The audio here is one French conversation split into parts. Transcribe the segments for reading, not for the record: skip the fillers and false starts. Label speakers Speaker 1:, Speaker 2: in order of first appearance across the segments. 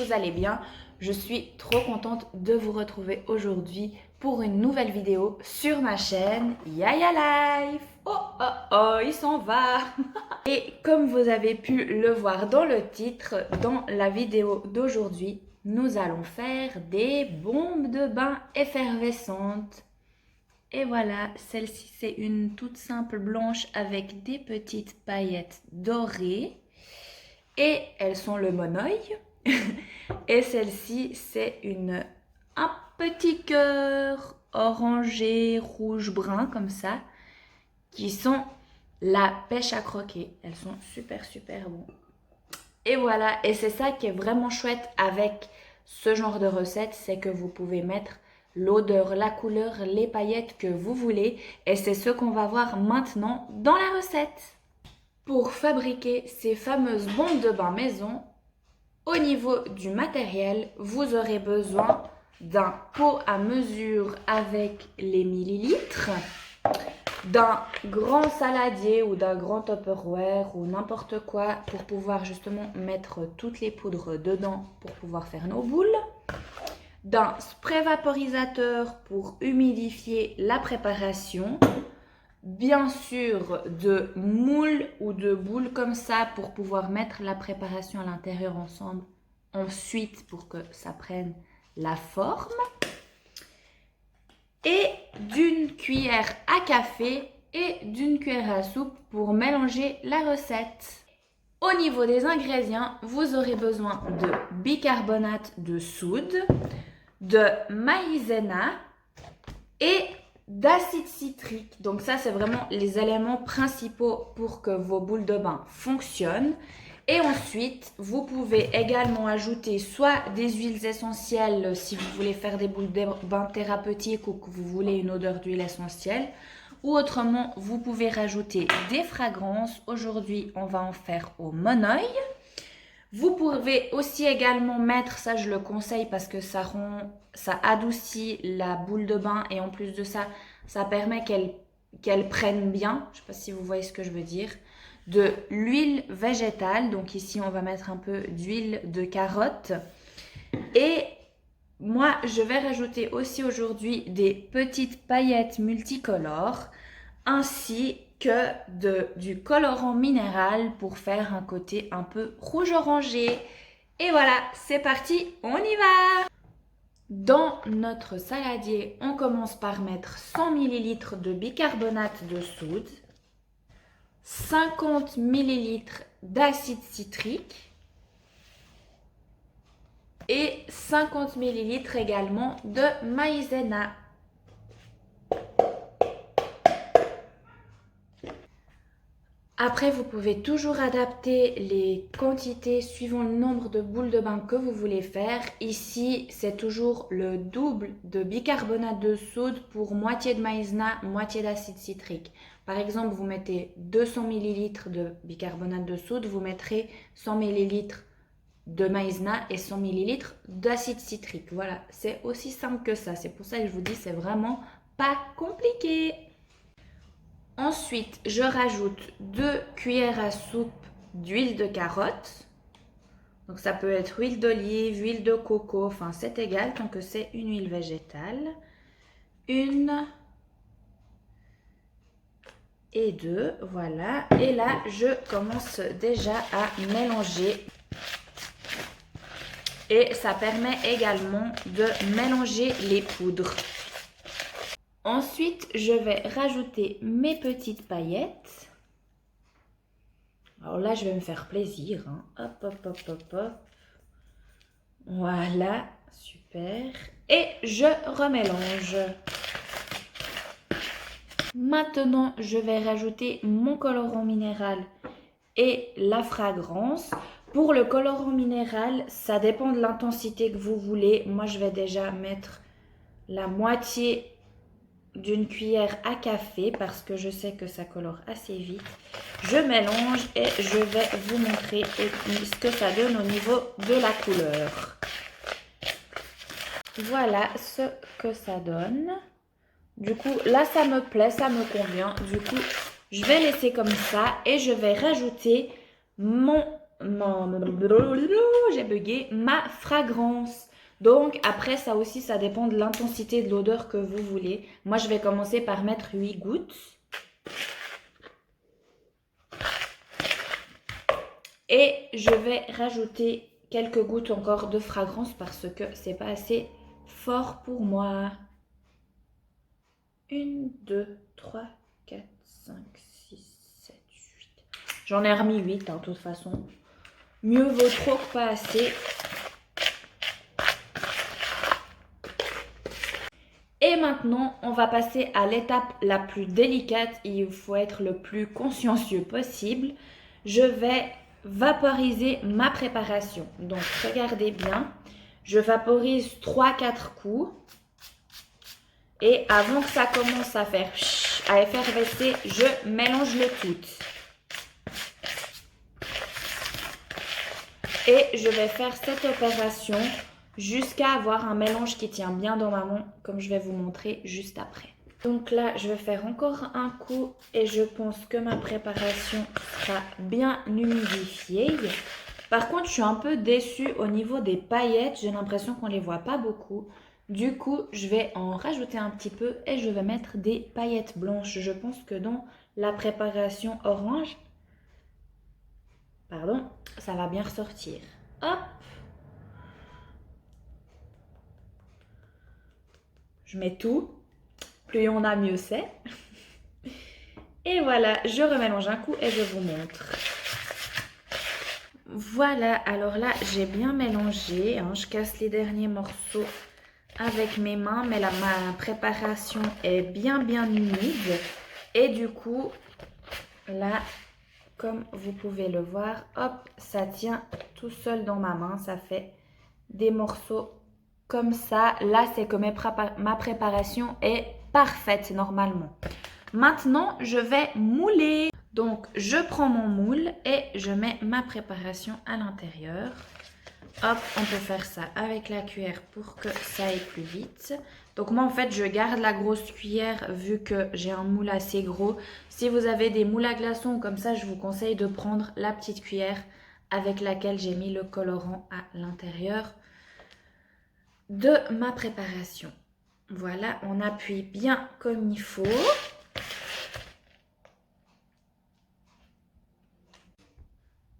Speaker 1: vous allez bien. Je suis trop contente de vous retrouver aujourd'hui pour une nouvelle vidéo sur ma chaîne Yaya Life. Oh oh oh, il s'en va. Et comme vous avez pu le voir dans le titre, dans la vidéo d'aujourd'hui, nous allons faire des bombes de bain effervescentes. Et voilà, celle-ci c'est une toute simple blanche avec des petites paillettes dorées. Et elles sont le monoeil. Et celle-ci c'est un petit cœur orangé, rouge, brun comme ça. Qui sont la pêche à croquer. Elles sont super bon. Et voilà, et c'est ça qui est vraiment chouette avec ce genre de recette, c'est que vous pouvez mettre l'odeur, la couleur, les paillettes que vous voulez. Et c'est ce qu'on va voir maintenant dans la recette. Pour fabriquer ces fameuses bombes de bain maison, au niveau du matériel, vous aurez besoin d'un pot à mesure avec les millilitres, d'un grand saladier ou d'un grand Tupperware ou n'importe quoi pour pouvoir justement mettre toutes les poudres dedans pour pouvoir faire nos boules, d'un spray vaporisateur pour humidifier la préparation, bien sûr de moules ou de boules comme ça pour pouvoir mettre la préparation à l'intérieur ensuite pour que ça prenne la forme, et d'une cuillère à café et d'une cuillère à soupe pour mélanger la recette. Au niveau des ingrédients, vous aurez besoin de bicarbonate de soude, de maïzena et d'acide citrique. Donc ça, c'est vraiment les éléments principaux pour que vos boules de bain fonctionnent. Et ensuite, vous pouvez également ajouter soit des huiles essentielles si vous voulez faire des boules de bain thérapeutiques ou que vous voulez une odeur d'huile essentielle. Ou autrement, vous pouvez rajouter des fragrances. Aujourd'hui, on va en faire au monoeil. Vous pouvez aussi également mettre, ça je le conseille parce que ça adoucit la boule de bain et en plus de ça, ça permet qu'elle prenne bien. Je ne sais pas si vous voyez ce que je veux dire. De l'huile végétale, donc ici on va mettre un peu d'huile de carotte. Et moi je vais rajouter aussi aujourd'hui des petites paillettes multicolores ainsi que du colorant minéral pour faire un côté un peu rouge-orangé. Et voilà, c'est parti, on y va! Dans notre saladier, on commence par mettre 100 ml de bicarbonate de soude, 50 ml d'acide citrique et 50 ml également de maïzena. Après, vous pouvez toujours adapter les quantités suivant le nombre de boules de bain que vous voulez faire. Ici, c'est toujours le double de bicarbonate de soude pour moitié de maïzena, moitié d'acide citrique. Par exemple, vous mettez 200 ml de bicarbonate de soude, vous mettrez 100 ml de maïzena et 100 ml d'acide citrique. Voilà, c'est aussi simple que ça. C'est pour ça que je vous dis, c'est vraiment pas compliqué. Ensuite, je rajoute 2 cuillères à soupe d'huile de carotte. Donc ça peut être huile d'olive, huile de coco, enfin c'est égal tant que c'est une huile végétale. 1 et 2, voilà. Et là, je commence déjà à mélanger. Et ça permet également de mélanger les poudres. Ensuite, je vais rajouter mes petites paillettes. Alors là, je vais me faire plaisir. Hop, hop, hop, hop, hop. Voilà, super. Et je remélange. Maintenant, je vais rajouter mon colorant minéral et la fragrance. Pour le colorant minéral, ça dépend de l'intensité que vous voulez. Moi, je vais déjà mettre la moitié d'une cuillère à café parce que je sais que ça colore assez vite. Je mélange et je vais vous montrer ce que ça donne au niveau de la couleur. Voilà ce que ça donne. Du coup, là, ça me plaît, ça me convient. Du coup, je vais laisser comme ça et je vais rajouter mon j'ai bugué, ma fragrance. Donc après ça aussi, ça dépend de l'intensité de l'odeur que vous voulez. Moi je vais commencer par mettre 8 gouttes. Et je vais rajouter quelques gouttes encore de fragrance parce que c'est pas assez fort pour moi. 1, 2, 3, 4, 5, 6, 7, 8. J'en ai remis 8 hein, de toute façon. Mieux vaut trop que pas assez. Et maintenant, on va passer à l'étape la plus délicate. Il faut être le plus consciencieux possible. Je vais vaporiser ma préparation. Donc, regardez bien. Je vaporise 3-4 coups. Et avant que ça commence à faire à effervescer, je mélange le tout. Et je vais faire cette opération jusqu'à avoir un mélange qui tient bien dans ma main, comme je vais vous montrer juste après. Donc là, je vais faire encore un coup et je pense que ma préparation sera bien humidifiée. Par contre, je suis un peu déçue au niveau des paillettes. J'ai l'impression qu'on ne les voit pas beaucoup. Du coup, je vais en rajouter un petit peu et je vais mettre des paillettes blanches. Je pense que dans la préparation orange, pardon, ça va bien ressortir. Hop! Je mets tout. Plus on a, mieux c'est. Et voilà, je remélange un coup et je vous montre. Voilà, alors là, j'ai bien mélangé. Hein, je casse les derniers morceaux avec mes mains, mais là, ma préparation est bien humide. Et du coup, là, comme vous pouvez le voir, hop, ça tient tout seul dans ma main. Ça fait des morceaux comme ça. Là, c'est que ma préparation est parfaite normalement. Maintenant, je vais mouler. Donc, je prends mon moule et je mets ma préparation à l'intérieur. Hop, on peut faire ça avec la cuillère pour que ça aille plus vite. Donc moi, en fait, je garde la grosse cuillère vu que j'ai un moule assez gros. Si vous avez des moules à glaçons comme ça, je vous conseille de prendre la petite cuillère avec laquelle j'ai mis le colorant à l'intérieur de ma préparation. Voilà, on appuie bien comme il faut.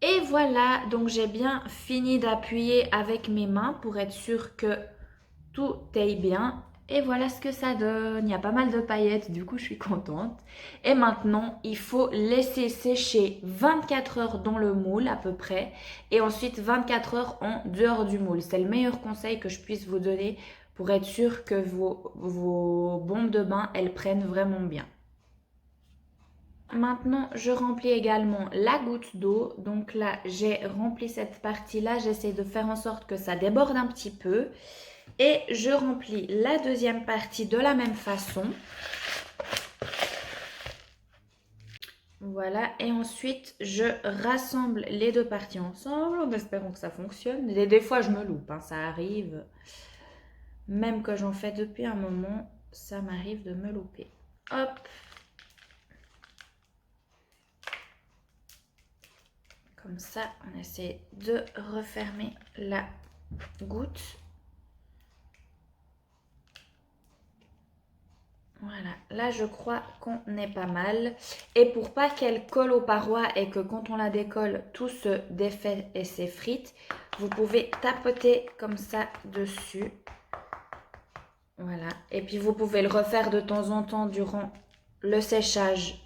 Speaker 1: Et voilà, donc j'ai bien fini d'appuyer avec mes mains pour être sûr que tout aille bien. Et voilà ce que ça donne. Il y a pas mal de paillettes, du coup je suis contente. Et maintenant, il faut laisser sécher 24 heures dans le moule à peu près. Et ensuite 24 heures en dehors du moule. C'est le meilleur conseil que je puisse vous donner pour être sûr que vos bombes de bain, elles prennent vraiment bien. Maintenant, je remplis également la goutte d'eau. Donc là, j'ai rempli cette partie-là. J'essaie de faire en sorte que ça déborde un petit peu. Et je remplis la deuxième partie de la même façon. Voilà. Et ensuite, je rassemble les deux parties ensemble en espérant que ça fonctionne. Et des fois, je me loupe, hein, ça arrive. Même que j'en fais depuis un moment, ça m'arrive de me louper. Hop. Comme ça, on essaie de refermer la goutte. Voilà, là je crois qu'on est pas mal. Et pour pas qu'elle colle aux parois et que quand on la décolle, tout se défait et s'effrite, vous pouvez tapoter comme ça dessus. Voilà, et puis vous pouvez le refaire de temps en temps durant le séchage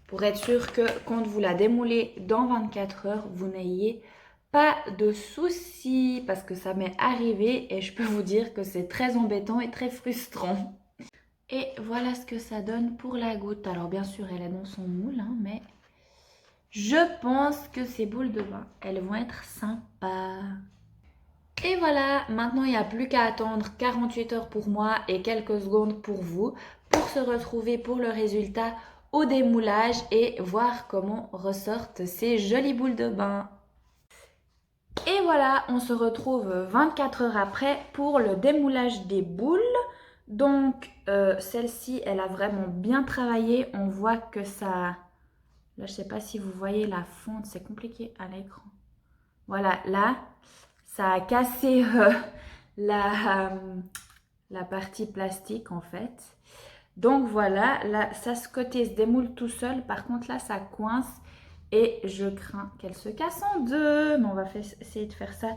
Speaker 1: pour être sûr que quand vous la démoulez dans 24 heures, vous n'ayez pas de soucis parce que ça m'est arrivé et je peux vous dire que c'est très embêtant et très frustrant. Et voilà ce que ça donne pour la goutte. Alors bien sûr, elle est dans son moule, hein, mais je pense que ces boules de bain, elles vont être sympas. Et voilà, maintenant il n'y a plus qu'à attendre 48 heures pour moi et quelques secondes pour vous pour se retrouver pour le résultat au démoulage et voir comment ressortent ces jolies boules de bain. Et voilà, on se retrouve 24 heures après pour le démoulage des boules. Donc celle-ci, elle a vraiment bien travaillé. On voit que ça... Là, je ne sais pas si vous voyez la fonte, c'est compliqué à l'écran. Voilà, là, ça a cassé la partie plastique en fait. Donc voilà, là, ça ce côté se démoule tout seul. Par contre là, ça coince et je crains qu'elle se casse en deux. Mais on va essayer de faire ça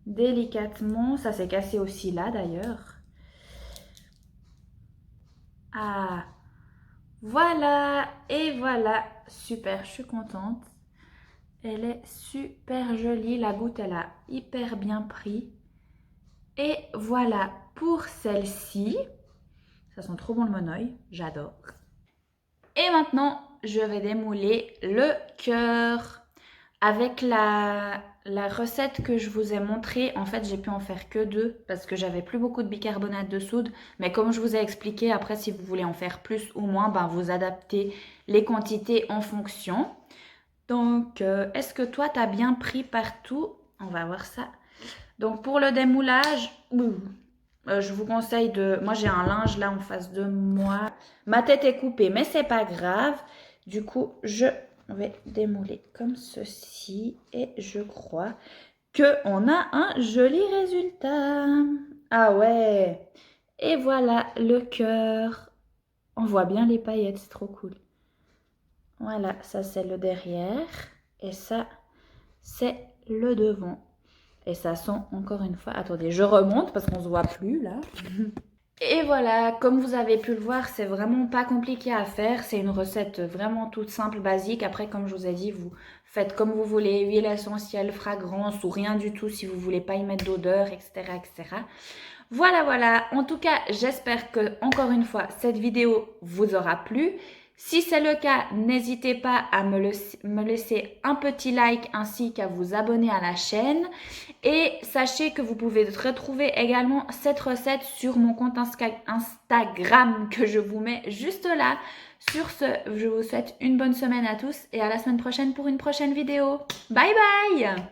Speaker 1: délicatement. Ça s'est cassé aussi là d'ailleurs. Ah, voilà, et voilà, super, je suis contente. Elle est super jolie, la goutte elle a hyper bien pris. Et voilà pour celle-ci. Ça sent trop bon le monoeil, j'adore. Et maintenant, je vais démouler le cœur. Avec la recette que je vous ai montrée, en fait, j'ai pu en faire que 2 parce que j'avais plus beaucoup de bicarbonate de soude. Mais comme je vous ai expliqué, après, si vous voulez en faire plus ou moins, ben, vous adaptez les quantités en fonction. Donc, est-ce que toi, tu as bien pris partout? On va voir ça. Donc, pour le démoulage, je vous conseille de... Moi, j'ai un linge là en face de moi. Ma tête est coupée, mais c'est pas grave. Du coup, je vais démouler comme ceci. Et je crois qu'on a un joli résultat. Ah ouais. Et voilà le cœur. On voit bien les paillettes, c'est trop cool. Voilà, ça c'est le derrière. Et ça, c'est le devant. Et ça sent encore une fois... Attendez, je remonte parce qu'on ne se voit plus là. Et voilà, comme vous avez pu le voir, c'est vraiment pas compliqué à faire. C'est une recette vraiment toute simple, basique. Après, comme je vous ai dit, vous faites comme vous voulez. Huile essentielle, fragrance ou rien du tout si vous voulez pas y mettre d'odeur, etc., etc. Voilà, voilà. En tout cas, j'espère que, encore une fois, cette vidéo vous aura plu. Si c'est le cas, n'hésitez pas à me laisser un petit like ainsi qu'à vous abonner à la chaîne. Et sachez que vous pouvez retrouver également cette recette sur mon compte Instagram que je vous mets juste là. Sur ce, je vous souhaite une bonne semaine à tous et à la semaine prochaine pour une prochaine vidéo. Bye bye!